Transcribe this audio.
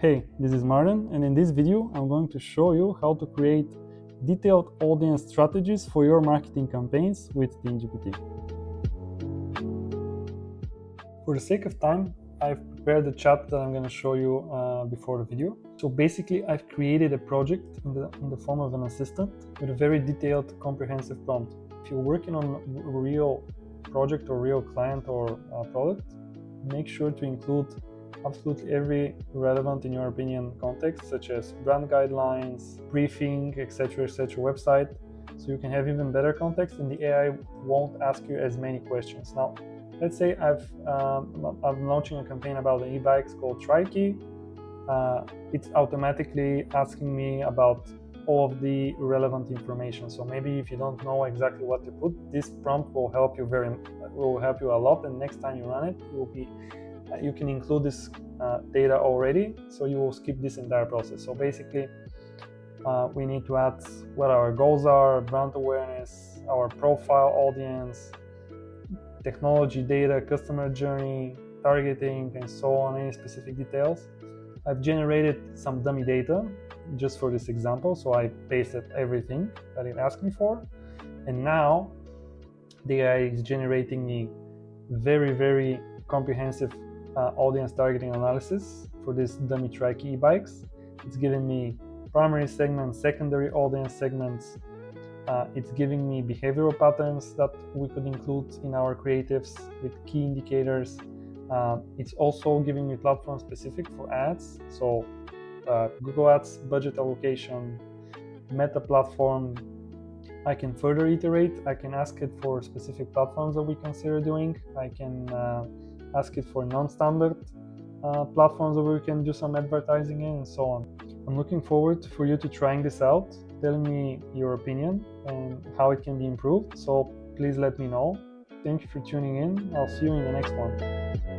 Hey, this is Martin, and in this video I'm going to show you how to create detailed audience strategies for your marketing campaigns with Team-GPT. For the sake of time, I've prepared the chat that I'm going to show you before the video. So basically, I've created a project in the form of an assistant with a very detailed, comprehensive prompt. If you're working on a real project or real client or product, make sure to include absolutely every relevant, in your opinion, context, such as brand guidelines, briefing, etc., website, so you can have even better context and the AI won't ask you as many questions. Now, let's say I'm launching a campaign about the e-bikes called Trike. It's automatically asking me about all of the relevant information. So maybe if you don't know exactly what to put, this prompt will help you a lot. And next time you run it, you can include this data already, so you will skip this entire process. So basically, we need to add what our goals are, brand awareness, our profile audience, technology data, customer journey, targeting, and so on, any specific details. I've generated some dummy data just for this example, so I pasted everything that it asked me for, and now the AI is generating me very comprehensive audience targeting analysis for this dummy Trike e-bikes. It's giving me primary segments, secondary audience segments. It's giving me behavioral patterns that we could include in our creatives with key indicators. It's also giving me platform specific for ads, so Google Ads, budget allocation, Meta platform. I can further iterate. I can ask it for specific platforms that we consider doing. I can ask it for non-standard platforms that we can do some advertising in, and so on. I'm looking forward for you to trying this out. Tell me your opinion and how it can be improved. So please let me know. Thank you for tuning in. I'll see you in the next one.